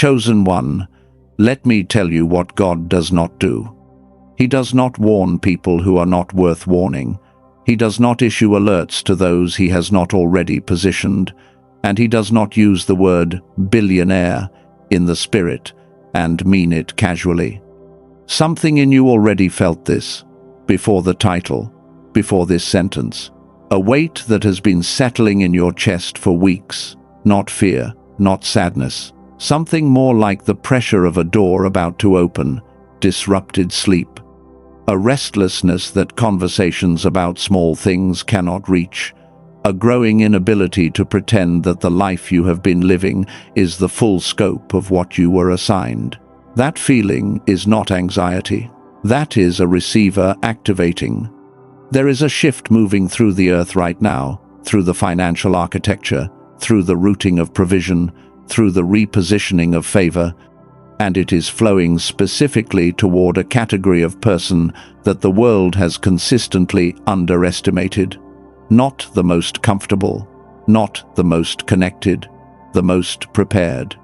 Chosen one, let me tell you what God does not do. He does not warn people who are not worth warning. He does not issue alerts to those he has not already positioned. And he does not use the word billionaire in the spirit and mean it casually. Something in you already felt this, before the title, before this sentence. A weight that has been settling in your chest for weeks, not fear, not sadness. Something more like the pressure of a door about to open, disrupted sleep. A restlessness that conversations about small things cannot reach. A growing inability to pretend that the life you have been living is the full scope of what you were assigned. That feeling is not anxiety. That is a receiver activating. There is a shift moving through the earth right now, through the financial architecture, through the routing of provision, through the repositioning of favor, and it is flowing specifically toward a category of person that the world has consistently underestimated. Not the most comfortable, not the most connected, the most prepared.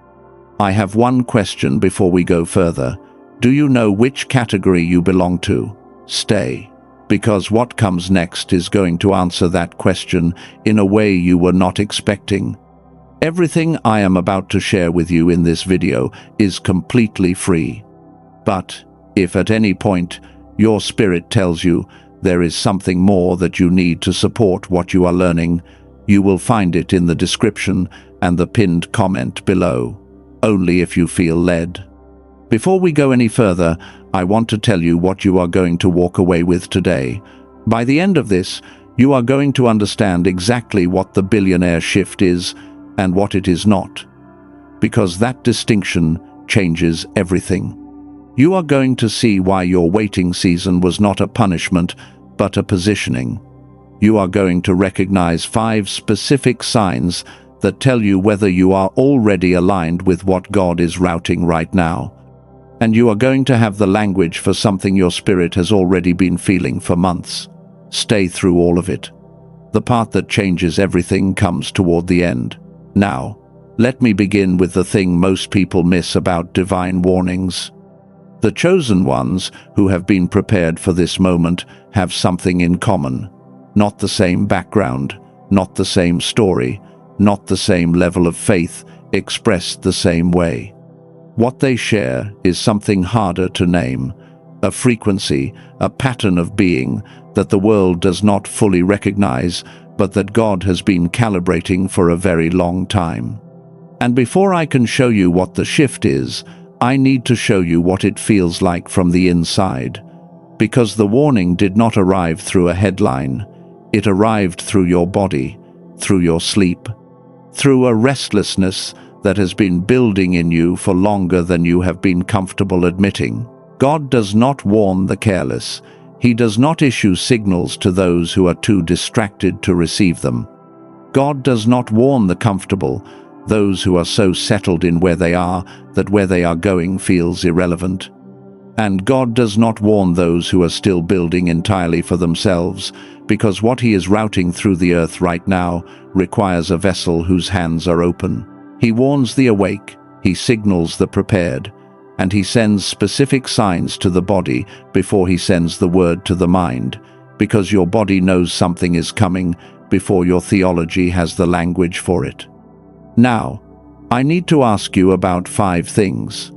I have one question before we go further. Do you know which category you belong to? Stay, because what comes next is going to answer that question in a way you were not expecting. Everything I am about to share with you in this video is completely free. But if at any point your spirit tells you there is something more that you need to support what you are learning, you will find it in the description and the pinned comment below, only if you feel led. Before we go any further, I want to tell you what you are going to walk away with today. By the end of this, you are going to understand exactly what the billionaire shift is and what it is not, because that distinction changes everything. You are going to see why your waiting season was not a punishment, but a positioning. You are going to recognize 5 specific signs that tell you whether you are already aligned with what God is routing right now. And you are going to have the language for something your spirit has already been feeling for months. Stay through all of it. The part that changes everything comes toward the end. Now, let me begin with the thing most people miss about divine warnings. The chosen ones who have been prepared for this moment have something in common. Not the same background, not the same story, not the same level of faith expressed the same way. What they share is something harder to name, a frequency, a pattern of being that the world does not fully recognize, but that God has been calibrating for a very long time. And before I can show you what the shift is, I need to show you what it feels like from the inside. Because the warning did not arrive through a headline. It arrived through your body, through your sleep, through a restlessness that has been building in you for longer than you have been comfortable admitting. God does not warn the careless. He does not issue signals to those who are too distracted to receive them. God does not warn the comfortable, those who are so settled in where they are that where they are going feels irrelevant. And God does not warn those who are still building entirely for themselves, because what he is routing through the earth right now requires a vessel whose hands are open. He warns the awake, he signals the prepared, and he sends specific signs to the body before he sends the word to the mind, because your body knows something is coming before your theology has the language for it. Now, I need to ask you about 5 things.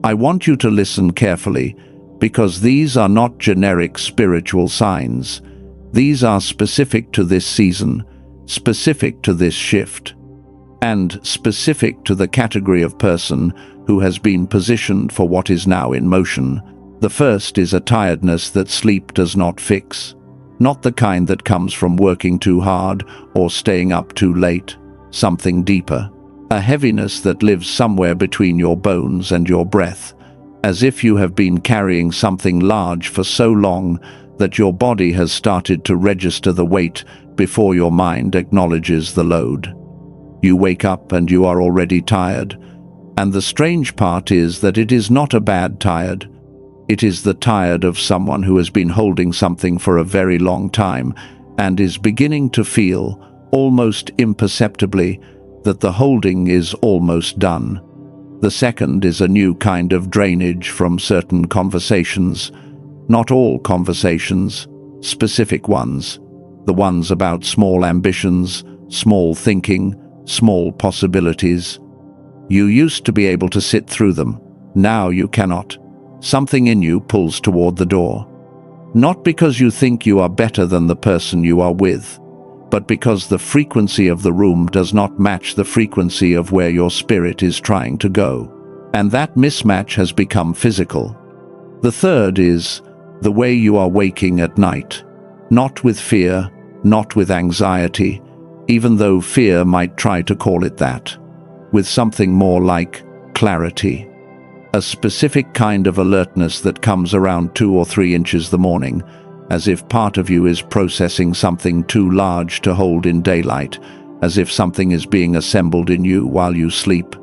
I want you to listen carefully, because these are not generic spiritual signs. These are specific to this season, specific to this shift, and specific to the category of person who has been positioned for what is now in motion. The first is a tiredness that sleep does not fix. Not the kind that comes from working too hard or staying up too late. Something deeper. A heaviness that lives somewhere between your bones and your breath, as if you have been carrying something large for so long that your body has started to register the weight before your mind acknowledges the load. You wake up and you are already tired, and the strange part is that it is not a bad tired. It is the tired of someone who has been holding something for a very long time and is beginning to feel, almost imperceptibly, that the holding is almost done. The second is a new kind of drainage from certain conversations. Not all conversations, specific ones. The ones about small ambitions, small thinking, small possibilities. You used to be able to sit through them. Now you cannot. Something in you pulls toward the door. Not because you think you are better than the person you are with, but because the frequency of the room does not match the frequency of where your spirit is trying to go. And that mismatch has become physical. The third is the way you are waking at night. Not with fear, not with anxiety, even though fear might try to call it that. With something more like clarity. A specific kind of alertness that comes around 2 or 3 inches the morning, as if part of you is processing something too large to hold in daylight, as if something is being assembled in you while you sleep.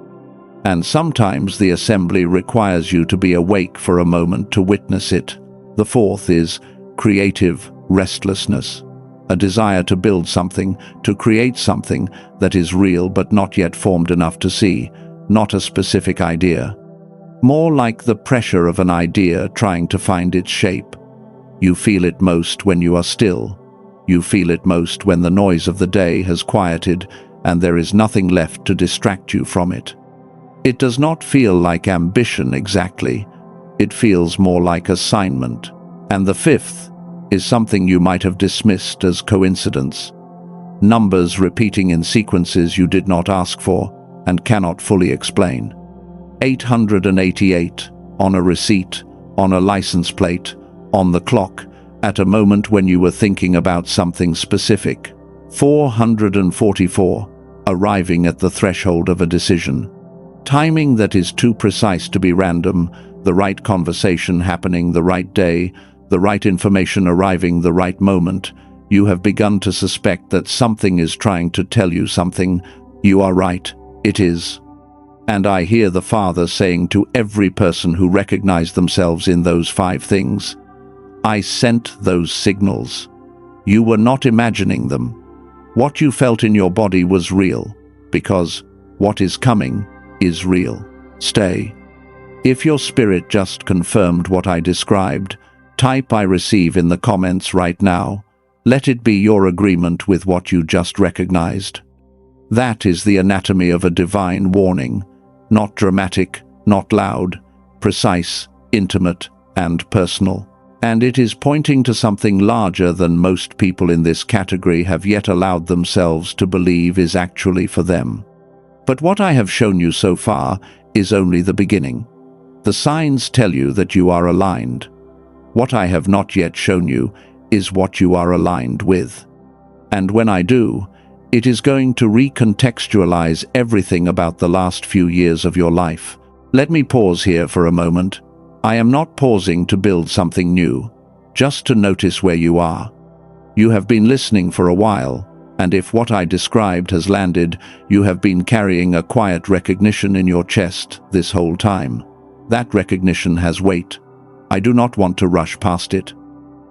And sometimes the assembly requires you to be awake for a moment to witness it. The fourth is creative restlessness. A desire to build something, to create something that is real but not yet formed enough to see, not a specific idea. More like the pressure of an idea trying to find its shape. You feel it most when you are still. You feel it most when the noise of the day has quieted and there is nothing left to distract you from it. It does not feel like ambition exactly. It feels more like assignment. And the fifth is something you might have dismissed as coincidence. Numbers repeating in sequences you did not ask for and cannot fully explain. 888, on a receipt, on a license plate, on the clock, at a moment when you were thinking about something specific. 444, arriving at the threshold of a decision. Timing that is too precise to be random, the right conversation happening the right day, the right information arriving the right moment. You have begun to suspect that something is trying to tell you something. You are right, it is. And I hear the Father saying to every person who recognized themselves in those 5 things, I sent those signals. You were not imagining them. What you felt in your body was real, because what is coming is real. Stay. If your spirit just confirmed what I described, type I receive in the comments right now. Let it be your agreement with what you just recognized. That is the anatomy of a divine warning. Not dramatic, not loud, precise, intimate, and personal. And it is pointing to something larger than most people in this category have yet allowed themselves to believe is actually for them. But what I have shown you so far is only the beginning. The signs tell you that you are aligned. What I have not yet shown you is what you are aligned with. And when I do, it is going to recontextualize everything about the last few years of your life. Let me pause here for a moment. I am not pausing to build something new, just to notice where you are. You have been listening for a while, and if what I described has landed, you have been carrying a quiet recognition in your chest this whole time. That recognition has weight. I do not want to rush past it.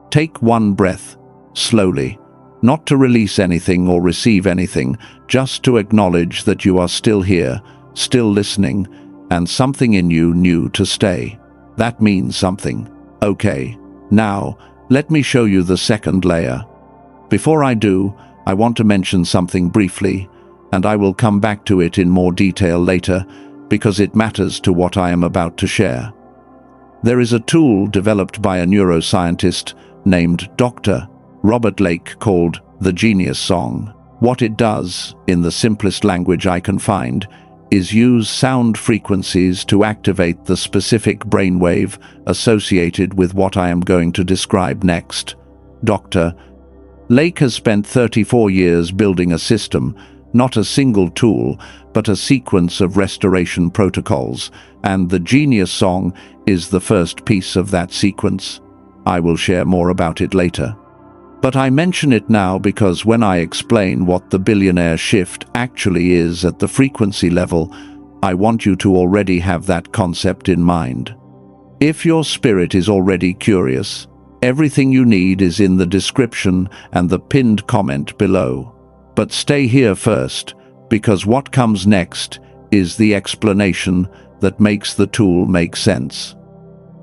Take one breath, slowly. Not to release anything or receive anything, just to acknowledge that you are still here, still listening, and something in you knew to stay. That means something. Okay, now, let me show you the second layer. Before I do, I want to mention something briefly, and I will come back to it in more detail later, because it matters to what I am about to share. There is a tool developed by a neuroscientist named Dr. Robert Lake called the Genius Song. What it does, in the simplest language I can find, is use sound frequencies to activate the specific brainwave associated with what I am going to describe next. Dr. Lake has spent 34 years building a system, not a single tool, but a sequence of restoration protocols, and the Genius Song is the first piece of that sequence. I will share more about it later. But I mention it now because when I explain what the billionaire shift actually is at the frequency level, I want you to already have that concept in mind. If your spirit is already curious, everything you need is in the description and the pinned comment below. But stay here first, because what comes next is the explanation, that makes the tool make sense.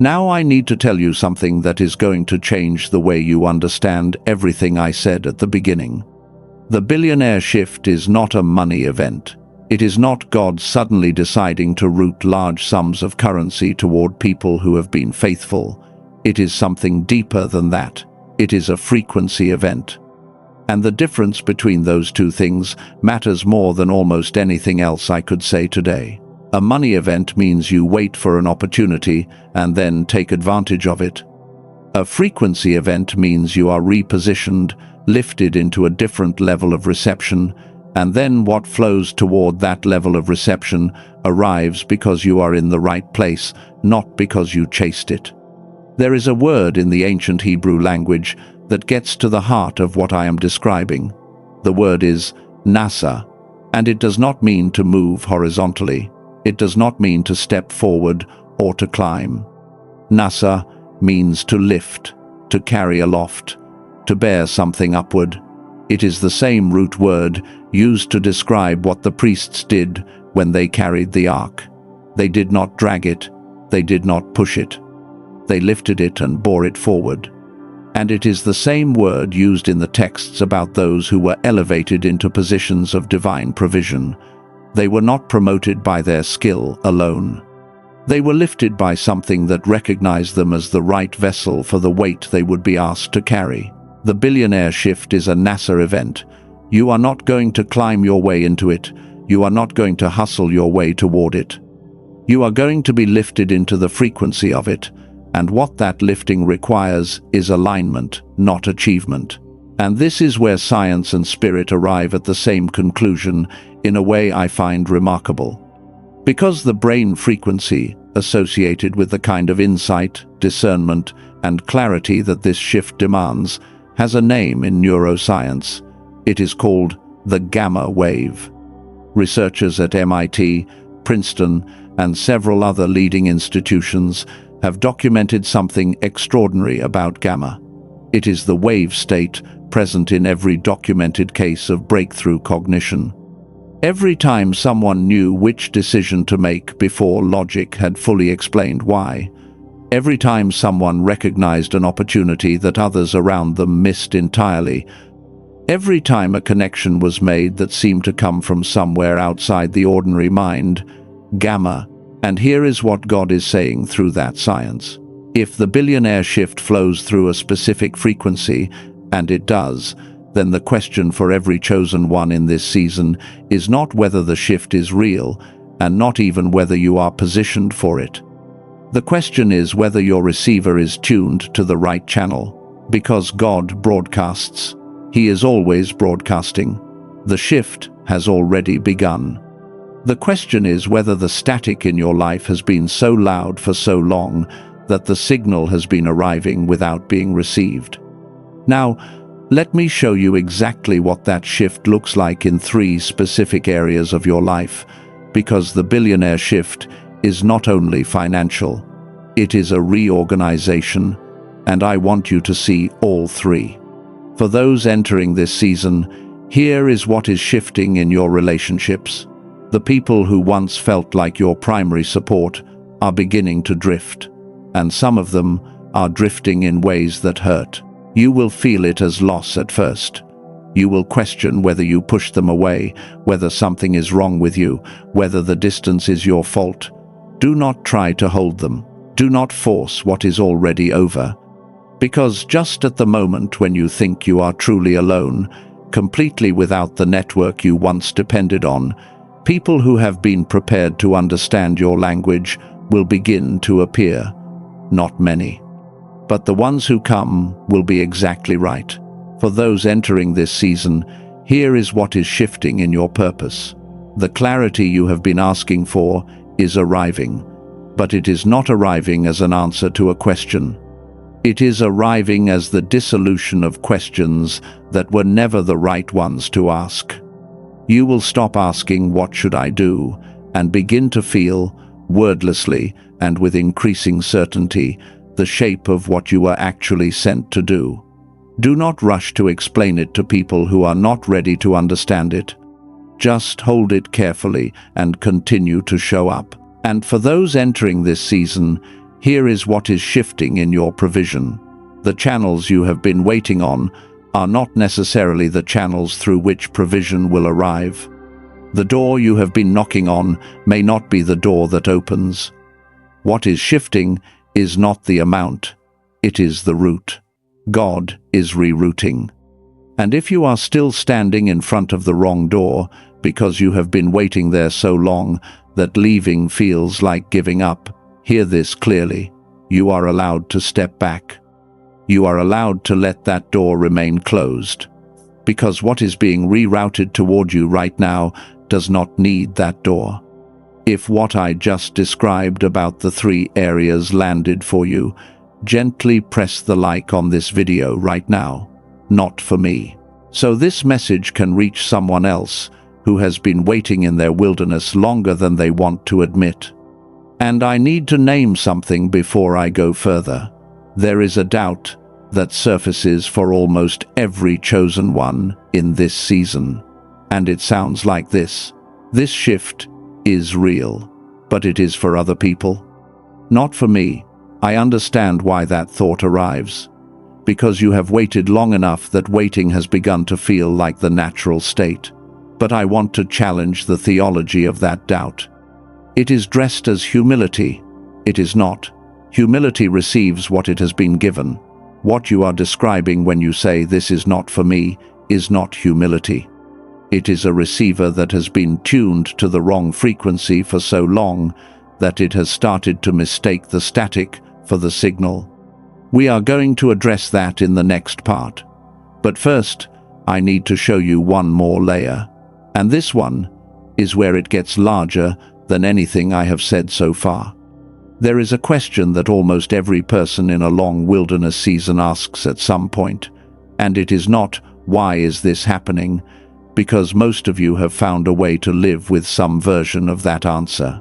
Now I need to tell you something that is going to change the way you understand everything I said at the beginning. The billionaire shift is not a money event. It is not God suddenly deciding to route large sums of currency toward people who have been faithful. It is something deeper than that. It is a frequency event. And the difference between those two things matters more than almost anything else I could say today. A money event means you wait for an opportunity and then take advantage of it. A frequency event means you are repositioned, lifted into a different level of reception, and then what flows toward that level of reception arrives because you are in the right place, not because you chased it. There is a word in the ancient Hebrew language that gets to the heart of what I am describing. The word is nasa, and it does not mean to move horizontally. It does not mean to step forward or to climb. Nasa means to lift, to carry aloft, to bear something upward. It is the same root word used to describe what the priests did when they carried the ark. They did not drag it, they did not push it. They lifted it and bore it forward. And it is the same word used in the texts about those who were elevated into positions of divine provision. They were not promoted by their skill alone. They were lifted by something that recognized them as the right vessel for the weight they would be asked to carry. The billionaire shift is a NASA event. You are not going to climb your way into it. You are not going to hustle your way toward it. You are going to be lifted into the frequency of it, and what that lifting requires is alignment, not achievement. And this is where science and spirit arrive at the same conclusion in a way I find remarkable. Because the brain frequency associated with the kind of insight, discernment, and clarity that this shift demands has a name in neuroscience. It is called the gamma wave. Researchers at MIT, Princeton, and several other leading institutions have documented something extraordinary about gamma. It is the wave state present in every documented case of breakthrough cognition. Every time someone knew which decision to make before logic had fully explained why. Every time someone recognized an opportunity that others around them missed entirely. Every time a connection was made that seemed to come from somewhere outside the ordinary mind. Gamma. And here is what God is saying through that science. If the billionaire shift flows through a specific frequency, and it does, then the question for every chosen one in this season is not whether the shift is real, and not even whether you are positioned for it. The question is whether your receiver is tuned to the right channel. Because God broadcasts. He is always broadcasting. The shift has already begun. The question is whether the static in your life has been so loud for so long that the signal has been arriving without being received. Now, let me show you exactly what that shift looks like in 3 specific areas of your life, because the billionaire shift is not only financial, it is a reorganization, and I want you to see all 3. For those entering this season, here is what is shifting in your relationships. The people who once felt like your primary support are beginning to drift, and some of them are drifting in ways that hurt. You will feel it as loss at first. You will question whether you push them away, whether something is wrong with you, whether the distance is your fault. Do not try to hold them. Do not force what is already over. Because just at the moment when you think you are truly alone, completely without the network you once depended on, people who have been prepared to understand your language will begin to appear. Not many. But the ones who come will be exactly right. For those entering this season, here is what is shifting in your purpose. The clarity you have been asking for is arriving, but it is not arriving as an answer to a question. It is arriving as the dissolution of questions that were never the right ones to ask. You will stop asking, "What should I do?" and begin to feel, wordlessly and with increasing certainty, the shape of what you were actually sent to do. Do not rush to explain it to people who are not ready to understand it. Just hold it carefully and continue to show up. And for those entering this season, here is what is shifting in your provision. The channels you have been waiting on are not necessarily the channels through which provision will arrive. The door you have been knocking on may not be the door that opens. What is shifting is not the amount, it is the route. God is rerouting. And if you are still standing in front of the wrong door because you have been waiting there so long that leaving feels like giving up, hear this clearly. You are allowed to step back. You are allowed to let that door remain closed. Because what is being rerouted toward you right now does not need that door. If what I just described about the 3 areas landed for you, gently press the like on this video right now. Not for me. So this message can reach someone else who has been waiting in their wilderness longer than they want to admit. And I need to name something before I go further. There is a doubt that surfaces for almost every chosen one in this season. And it sounds like this. This shift is real, but it is for other people. Not for me. I understand why that thought arrives. Because you have waited long enough that waiting has begun to feel like the natural state. But I want to challenge the theology of that doubt. It is dressed as humility. It is not. Humility receives what it has been given. What you are describing when you say this is not for me is not humility. It is a receiver that has been tuned to the wrong frequency for so long that it has started to mistake the static for the signal. We are going to address that in the next part. But first, I need to show you one more layer. And this one is where it gets larger than anything I have said so far. There is a question that almost every person in a long wilderness season asks at some point, and it is not, why is this happening? Because most of you have found a way to live with some version of that answer.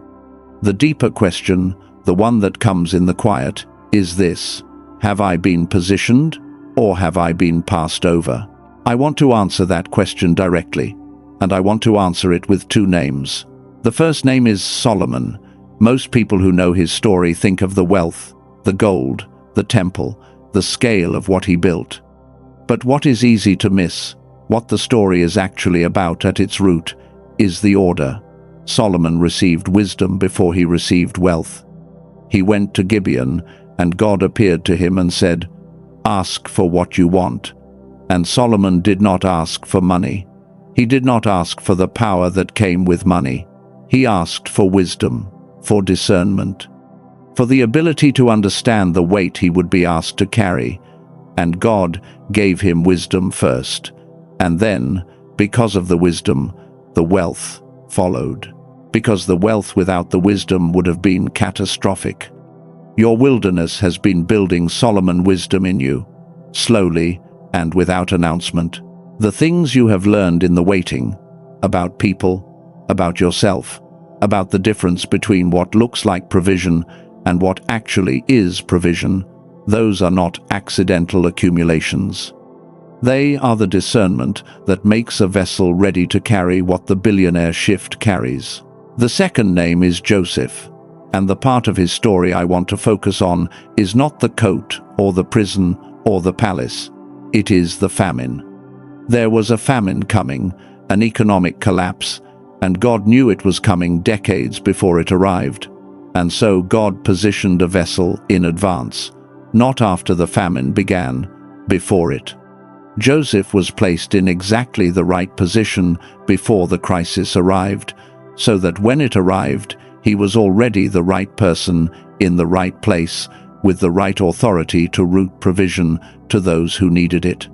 The deeper question, the one that comes in the quiet, is this: have I been positioned, or have I been passed over? I want to answer that question directly, and I want to answer it with 2 names. The first name is Solomon. Most people who know his story think of the wealth, the gold, the temple, the scale of what he built. But what is easy to miss, what the story is actually about at its root, is the order. Solomon received wisdom before he received wealth. He went to Gibeon, and God appeared to him and said, "Ask for what you want." And Solomon did not ask for money. He did not ask for the power that came with money. He asked for wisdom, for discernment, for the ability to understand the weight he would be asked to carry. And God gave him wisdom first. And then, because of the wisdom, the wealth followed. Because the wealth without the wisdom would have been catastrophic. Your wilderness has been building Solomon wisdom in you, slowly and without announcement. The things you have learned in the waiting, about people, about yourself, about the difference between what looks like provision and what actually is provision, those are not accidental accumulations. They are the discernment that makes a vessel ready to carry what the billionaire shift carries. The second name is Joseph, and the part of his story I want to focus on is not the coat or the prison or the palace. It is the famine. There was a famine coming, an economic collapse, and God knew it was coming decades before it arrived. And so God positioned a vessel in advance, not after the famine began, before it. Joseph was placed in exactly the right position before the crisis arrived, so that when it arrived, he was already the right person in the right place, with the right authority to route provision to those who needed it.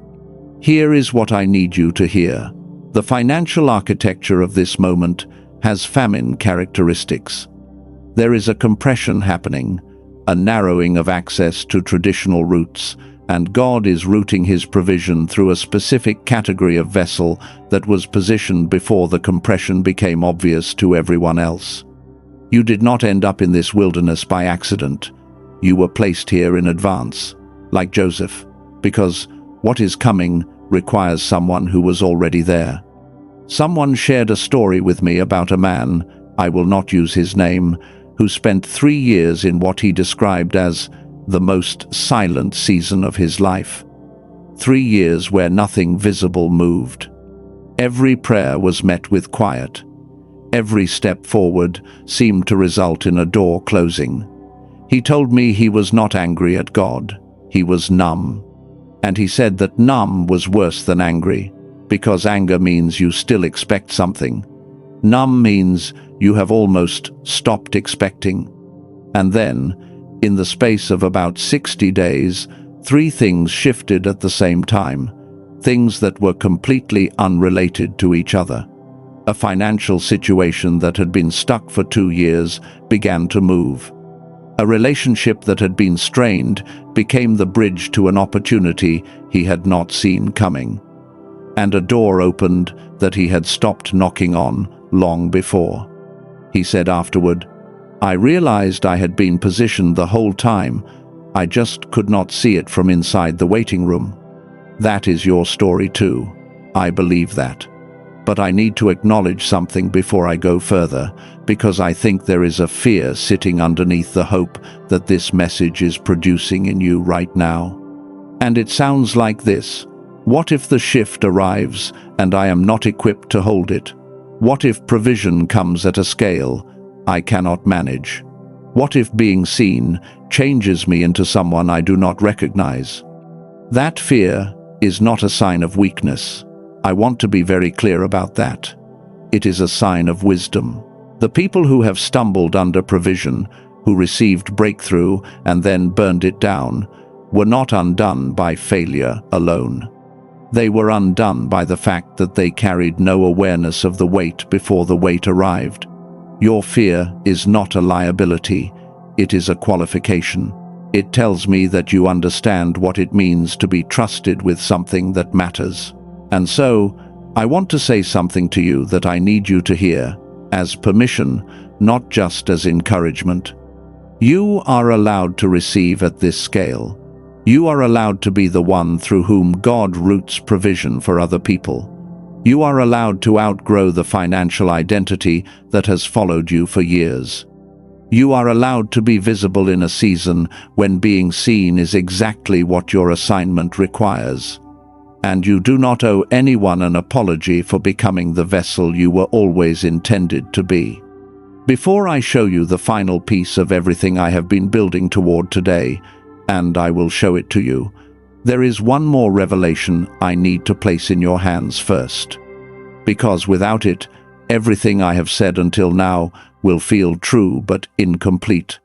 Here is what I need you to hear. The financial architecture of this moment has famine characteristics. There is a compression happening, a narrowing of access to traditional routes, and God is routing his provision through a specific category of vessel that was positioned before the compression became obvious to everyone else. You did not end up in this wilderness by accident. You were placed here in advance, like Joseph, because what is coming requires someone who was already there. Someone shared a story with me about a man, I will not use his name, who spent 3 years in what he described as the most silent season of his life. 3 years where nothing visible moved. Every prayer was met with quiet. Every step forward seemed to result in a door closing. He told me he was not angry at God. He was numb. And he said that numb was worse than angry, because anger means you still expect something. Numb means you have almost stopped expecting. And then, in the space of about 60 days, 3 things shifted at the same time, things that were completely unrelated to each other. A financial situation that had been stuck for 2 years began to move. A relationship that had been strained became the bridge to an opportunity he had not seen coming. And a door opened that he had stopped knocking on long before. He said afterward, "I realized I had been positioned the whole time. I just could not see it from inside the waiting room." That is your story too. I believe that. But I need to acknowledge something before I go further, because I think there is a fear sitting underneath the hope that this message is producing in you right now. And it sounds like this: what if the shift arrives and I am not equipped to hold it? What if provision comes at a scale I cannot manage? What if being seen changes me into someone I do not recognize? That fear is not a sign of weakness. I want to be very clear about that. It is a sign of wisdom. The people who have stumbled under provision, who received breakthrough and then burned it down, were not undone by failure alone. They were undone by the fact that they carried no awareness of the weight before the weight arrived. Your fear is not a liability, it is a qualification. It tells me that you understand what it means to be trusted with something that matters. And so, I want to say something to you that I need you to hear, as permission, not just as encouragement. You are allowed to receive at this scale. You are allowed to be the one through whom God routes provision for other people. You are allowed to outgrow the financial identity that has followed you for years. You are allowed to be visible in a season when being seen is exactly what your assignment requires. And you do not owe anyone an apology for becoming the vessel you were always intended to be. Before I show you the final piece of everything I have been building toward today, and I will show it to you, there is one more revelation I need to place in your hands first. Because without it, everything I have said until now will feel true but incomplete.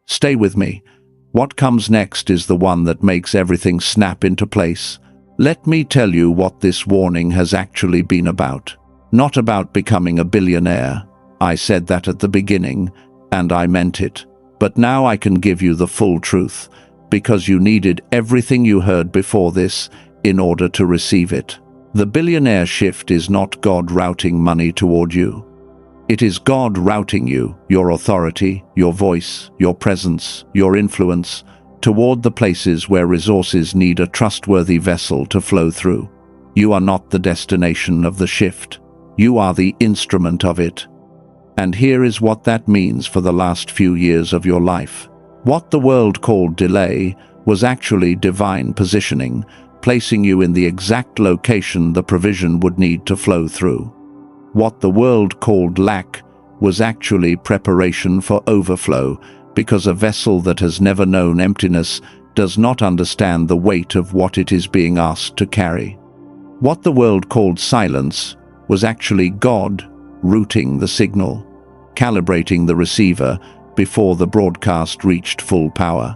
Stay with me. What comes next is the one that makes everything snap into place. Let me tell you what this warning has actually been about. Not about becoming a billionaire. I said that at the beginning, and I meant it. But now I can give you the full truth, because you needed everything you heard before this in order to receive it. The billionaire shift is not God routing money toward you. It is God routing you, your authority, your voice, your presence, your influence, toward the places where resources need a trustworthy vessel to flow through. You are not the destination of the shift. You are the instrument of it. And here is what that means for the last few years of your life. What the world called delay was actually divine positioning, placing you in the exact location the provision would need to flow through. What the world called lack was actually preparation for overflow, because a vessel that has never known emptiness does not understand the weight of what it is being asked to carry. What the world called silence was actually God routing the signal, calibrating the receiver before the broadcast reached full power.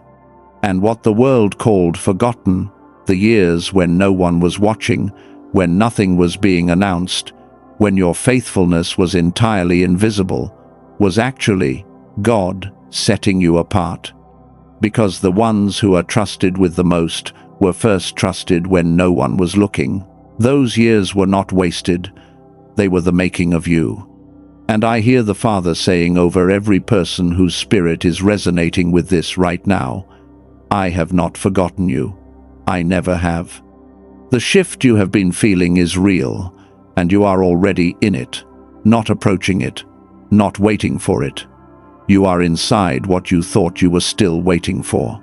And what the world called forgotten, the years when no one was watching, when nothing was being announced, when your faithfulness was entirely invisible, was actually God setting you apart. Because the ones who are trusted with the most were first trusted when no one was looking. Those years were not wasted. They were the making of you. And I hear the Father saying over every person whose spirit is resonating with this right now, I have not forgotten you. I never have. The shift you have been feeling is real, and you are already in it, not approaching it, not waiting for it. You are inside what you thought you were still waiting for.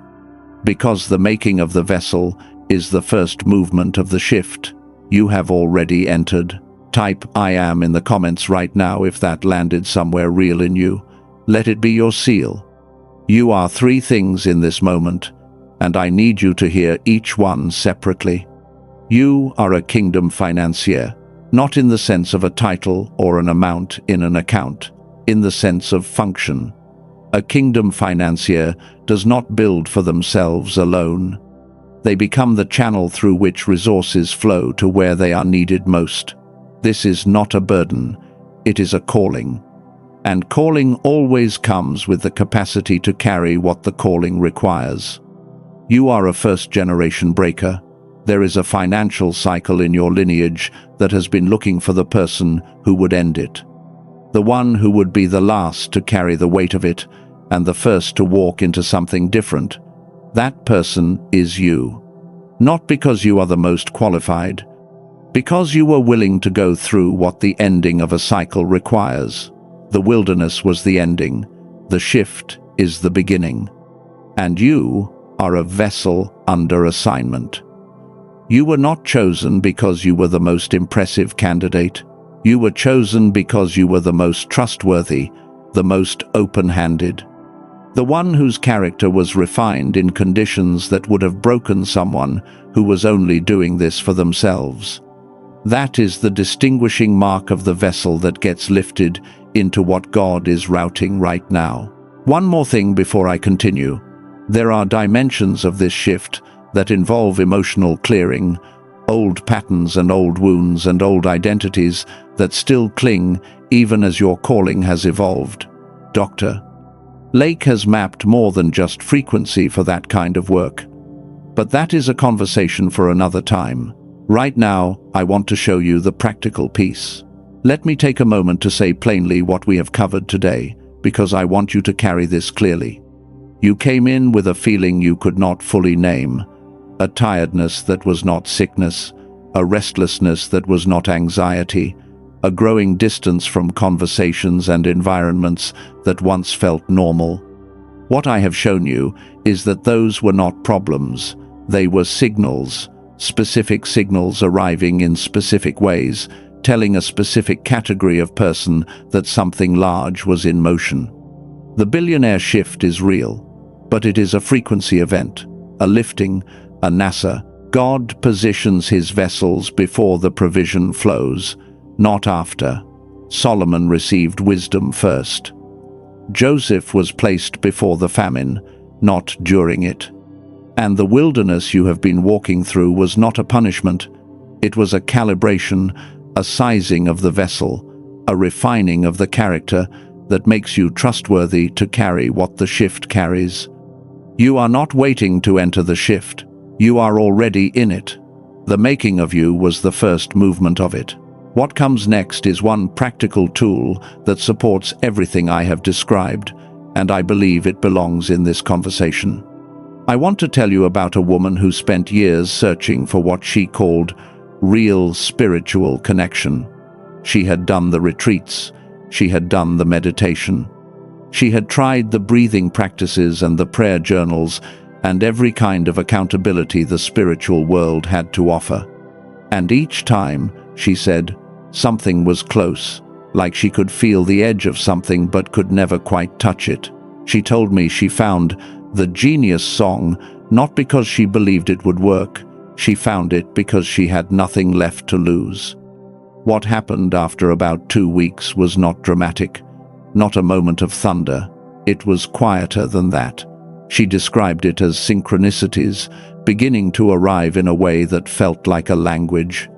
Because the making of the vessel is the first movement of the shift, you have already entered. Type "I am" in the comments right now if that landed somewhere real in you. Let it be your seal. You are three things in this moment, and I need you to hear each one separately. You are a kingdom financier, not in the sense of a title or an amount in an account, in the sense of function. A kingdom financier does not build for themselves alone. They become the channel through which resources flow to where they are needed most. This is not a burden, it is a calling. And calling always comes with the capacity to carry what the calling requires. You are a first-generation breaker. There is a financial cycle in your lineage that has been looking for the person who would end it. The one who would be the last to carry the weight of it and the first to walk into something different. That person is you. Not because you are the most qualified, because you were willing to go through what the ending of a cycle requires. The wilderness was the ending. The shift is the beginning. And you are a vessel under assignment. You were not chosen because you were the most impressive candidate. You were chosen because you were the most trustworthy, the most open-handed. The one whose character was refined in conditions that would have broken someone who was only doing this for themselves. That is the distinguishing mark of the vessel that gets lifted into what God is routing right now. One more thing before I continue. There are dimensions of this shift that involve emotional clearing, old patterns and old wounds and old identities that still cling even as your calling has evolved. Dr. Lake has mapped more than just frequency for that kind of work. But that is a conversation for another time. Right now, I want to show you the practical piece. Let me take a moment to say plainly what we have covered today, because I want you to carry this clearly. You came in with a feeling you could not fully name, a tiredness that was not sickness, a restlessness that was not anxiety, a growing distance from conversations and environments that once felt normal. What I have shown you is that those were not problems, they were signals, specific signals arriving in specific ways, telling a specific category of person that something large was in motion. The billionaire shift is real, but it is a frequency event, a lifting, a NASA. God positions his vessels before the provision flows, not after. Solomon received wisdom first. Joseph was placed before the famine, not during it. And the wilderness you have been walking through was not a punishment. It was a calibration, a sizing of the vessel, a refining of the character that makes you trustworthy to carry what the shift carries. You are not waiting to enter the shift. You are already in it. The making of you was the first movement of it. What comes next is one practical tool that supports everything I have described, and I believe it belongs in this conversation. I want to tell you about a woman who spent years searching for what she called real spiritual connection. She had done the retreats. She had done the meditation. She had tried the breathing practices and the prayer journals and every kind of accountability the spiritual world had to offer. And each time, she said, something was close, like she could feel the edge of something but could never quite touch it. She told me she found the genius song not because she believed it would work. She found it because she had nothing left to lose. What happened after about 2 weeks was not dramatic, not a moment of thunder. It was quieter than that. She described it as synchronicities, beginning to arrive in a way that felt like a language.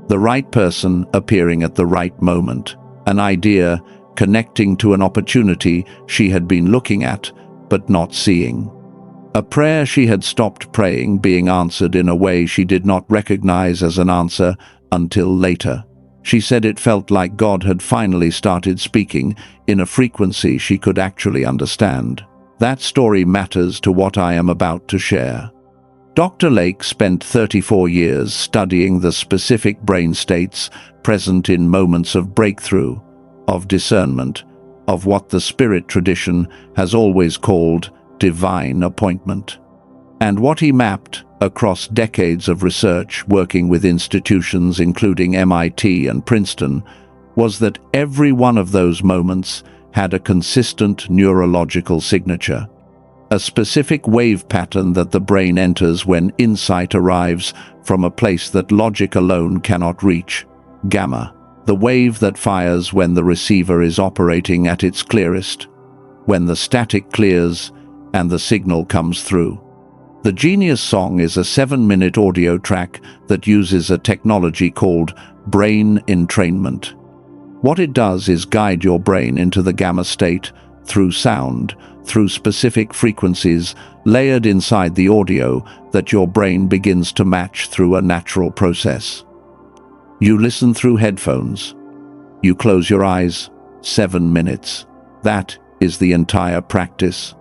The right person appearing at the right moment, an idea connecting to an opportunity she had been looking at but not seeing. A prayer she had stopped praying being answered in a way she did not recognize as an answer until later. She said it felt like God had finally started speaking in a frequency she could actually understand. That story matters to what I am about to share. Dr. Lake spent 34 years studying the specific brain states present in moments of breakthrough, of discernment, of what the spirit tradition has always called divine appointment. And what he mapped across decades of research working with institutions including MIT and Princeton was that every one of those moments had a consistent neurological signature, a specific wave pattern that the brain enters when insight arrives from a place that logic alone cannot reach, gamma, the wave that fires when the receiver is operating at its clearest, when the static clears and the signal comes through. The Genius Song is a 7-minute audio track that uses a technology called brain entrainment. What it does is guide your brain into the gamma state through sound, through specific frequencies layered inside the audio that your brain begins to match through a natural process. You listen through headphones. You close your eyes. 7 minutes. That is the entire practice.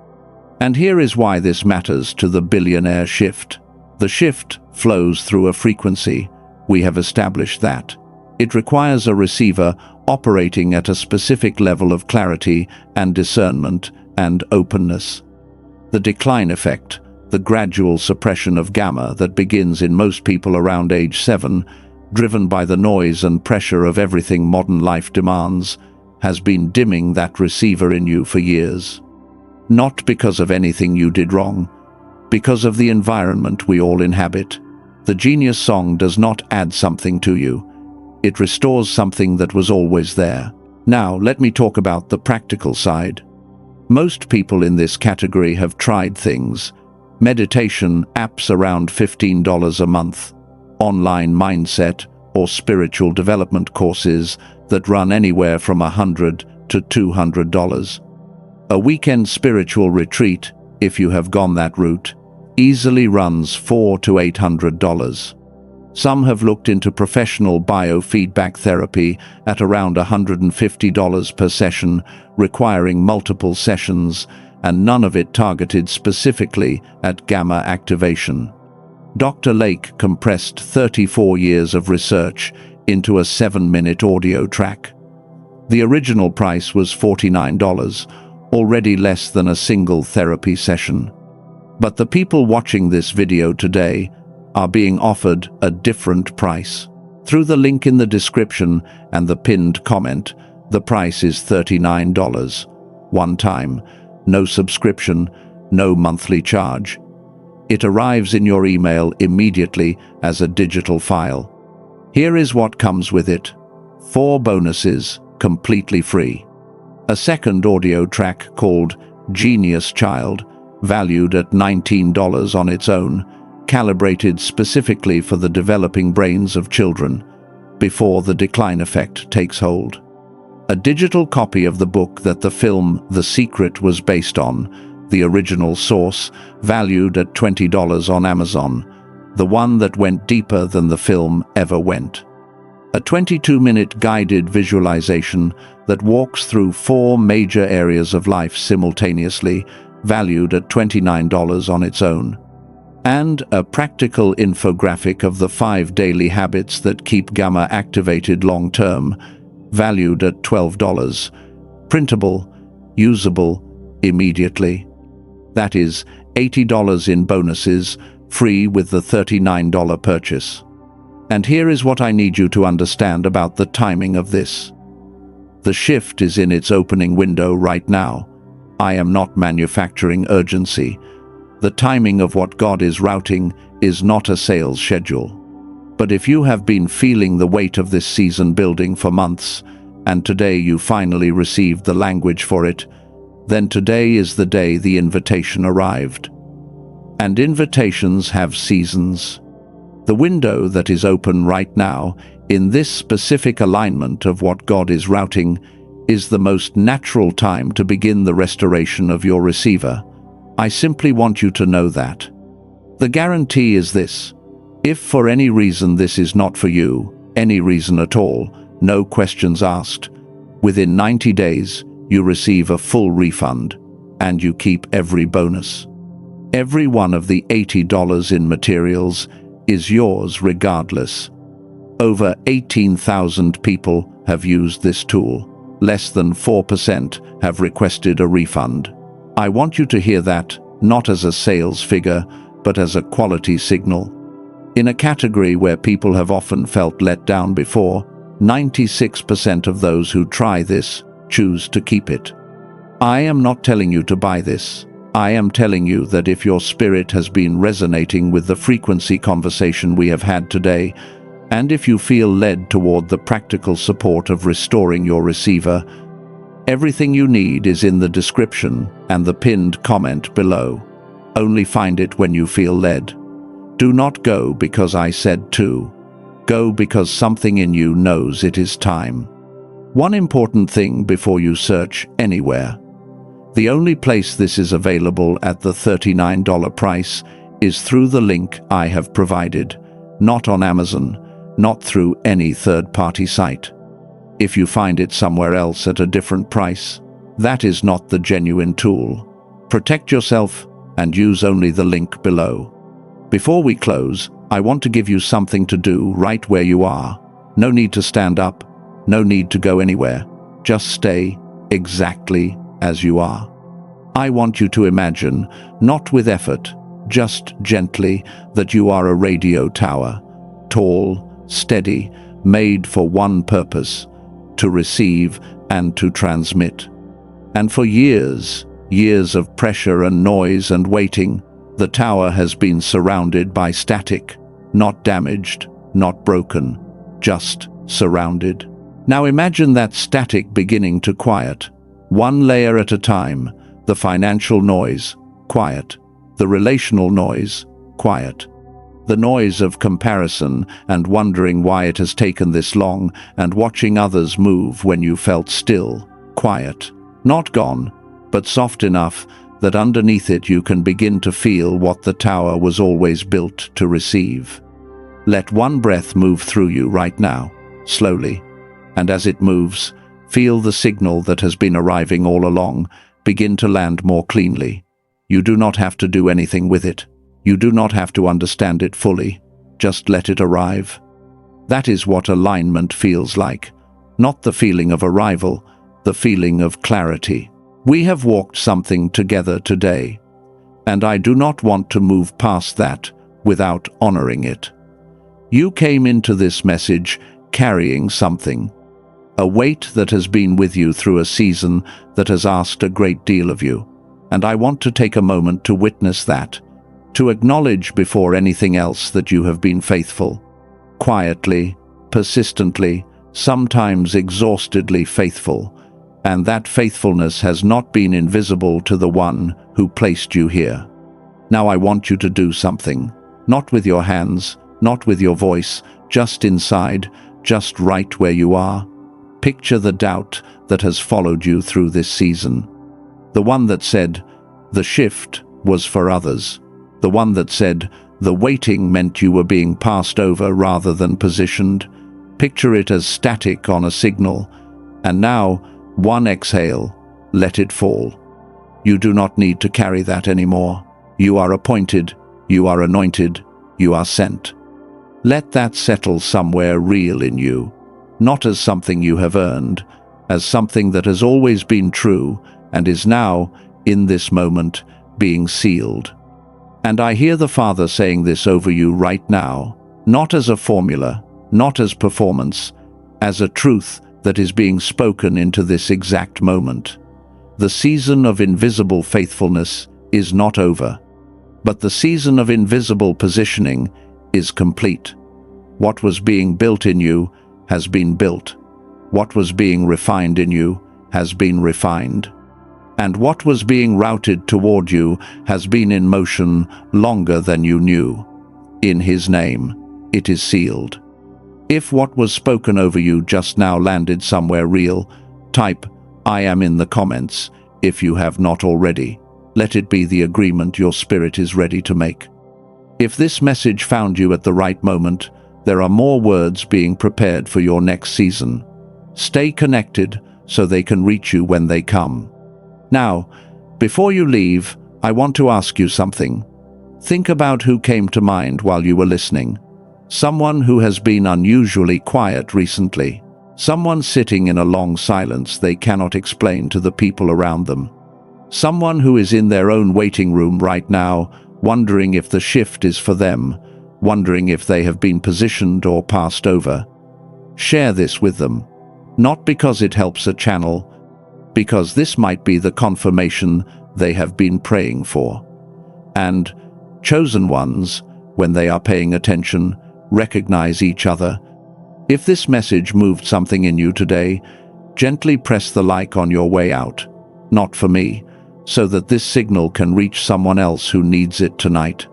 And here is why this matters to the billionaire shift. The shift flows through a frequency. We have established that. It requires a receiver operating at a specific level of clarity and discernment and openness. The decline effect, the gradual suppression of gamma that begins in most people around age 7, driven by the noise and pressure of everything modern life demands, has been dimming that receiver in you for years. Not because of anything you did wrong, because of the environment we all inhabit. The Genius Song does not add something to you. It restores something that was always there. Now, let me talk about the practical side. Most people in this category have tried things. Meditation apps around $15 a month, online mindset or spiritual development courses that run anywhere from $100 to $200. A weekend spiritual retreat, if you have gone that route, easily runs $400 to $800. Some have looked into professional biofeedback therapy at around $150 per session, requiring multiple sessions, and none of it targeted specifically at gamma activation. Dr. Lake compressed 34 years of research into a 7-minute audio track. The original price was $49, already less than a single therapy session. But the people watching this video today are being offered a different price. Through the link in the description and the pinned comment, the price is $39. One time, no subscription, no monthly charge. It arrives in your email immediately as a digital file. Here is what comes with it. 4 bonuses, completely free. A second audio track called Genius Child, valued at $19 on its own, calibrated specifically for the developing brains of children, before the decline effect takes hold. A digital copy of the book that the film The Secret was based on, the original source, valued at $20 on Amazon, the one that went deeper than the film ever went. A 22-minute guided visualization that walks through 4 major areas of life simultaneously, valued at $29 on its own. And a practical infographic of the 5 daily habits that keep gamma activated long-term, valued at $12. Printable, usable, immediately. That is $80 in bonuses, free with the $39 purchase. And here is what I need you to understand about the timing of this. The shift is in its opening window right now. I am not manufacturing urgency. The timing of what God is routing is not a sales schedule. But if you have been feeling the weight of this season building for months, and today you finally received the language for it, then today is the day the invitation arrived. And invitations have seasons. The window that is open right now, in this specific alignment of what God is routing, is the most natural time to begin the restoration of your receiver. I simply want you to know that. The guarantee is this: if for any reason this is not for you, any reason at all, no questions asked, within 90 days you receive a full refund, and you keep every bonus. Every one of the $80 in materials is yours regardless. Over 18,000 people have used this tool. less than 4% have requested a refund. I want you to hear that, not as a sales figure, but as a quality signal. In a category where people have often felt let down before, 96% of those who try this choose to keep it. I am not telling you to buy this. I am telling you that if your spirit has been resonating with the frequency conversation we have had today, and if you feel led toward the practical support of restoring your receiver, everything you need is in the description and the pinned comment below. Only find it when you feel led. Do not go because I said to. Go because something in you knows it is time. One important thing before you search anywhere. The only place this is available at the $39 price is through the link I have provided, not on Amazon, not through any third-party site. If you find it somewhere else at a different price, that is not the genuine tool. Protect yourself and use only the link below. Before we close, I want to give you something to do right where you are. No need to stand up, no need to go anywhere. Just stay exactly as you are. I want you to imagine, not with effort, just gently, that you are a radio tower, tall, steady, made for one purpose, to receive and to transmit. And for years, years of pressure and noise and waiting, the tower has been surrounded by static, not damaged, not broken, just surrounded. Now imagine that static beginning to quiet, one layer at a time. The financial noise, quiet. The relational noise, quiet. The noise of comparison and wondering why it has taken this long and watching others move when you felt still, quiet. Not gone, but soft enough that underneath it you can begin to feel what the tower was always built to receive. Let one breath move through you right now, slowly, and as it moves, feel the signal that has been arriving all along begin to land more cleanly. You do not have to do anything with it. You do not have to understand it fully. Just let it arrive. That is what alignment feels like. Not the feeling of arrival, the feeling of clarity. We have walked something together today, and I do not want to move past that without honoring it. You came into this message carrying something. A weight that has been with you through a season that has asked a great deal of you. And I want to take a moment to witness that, to acknowledge before anything else that you have been faithful. Quietly, persistently, sometimes exhaustedly faithful. And that faithfulness has not been invisible to the one who placed you here. Now I want you to do something. Not with your hands, not with your voice, just inside, just right where you are. Picture the doubt that has followed you through this season. The one that said, the shift was for others. The one that said, the waiting meant you were being passed over rather than positioned. Picture it as static on a signal. And now, one exhale, let it fall. You do not need to carry that anymore. You are appointed, you are anointed, you are sent. Let that settle somewhere real in you. Not as something you have earned, as something that has always been true and is now, in this moment, being sealed. And I hear the Father saying this over you right now, not as a formula, not as performance, as a truth that is being spoken into this exact moment. The season of invisible faithfulness is not over, but the season of invisible positioning is complete. What was being built in you has been built. What was being refined in you has been refined. And what was being routed toward you has been in motion longer than you knew. In His name, it is sealed. If what was spoken over you just now landed somewhere real, type "I am" in the comments if you have not already. Let it be the agreement your spirit is ready to make. If this message found you at the right moment, there are more words being prepared for your next season. Stay connected so they can reach you when they come. Now, before you leave, I want to ask you something. Think about who came to mind while you were listening. Someone who has been unusually quiet recently. Someone sitting in a long silence they cannot explain to the people around them. Someone who is in their own waiting room right now, wondering if the shift is for them, wondering if they have been positioned or passed over. Share this with them, not because it helps a channel, because this might be the confirmation they have been praying for. And chosen ones, when they are paying attention, recognize each other. If this message moved something in you today, gently press the like on your way out, not for me, so that this signal can reach someone else who needs it tonight.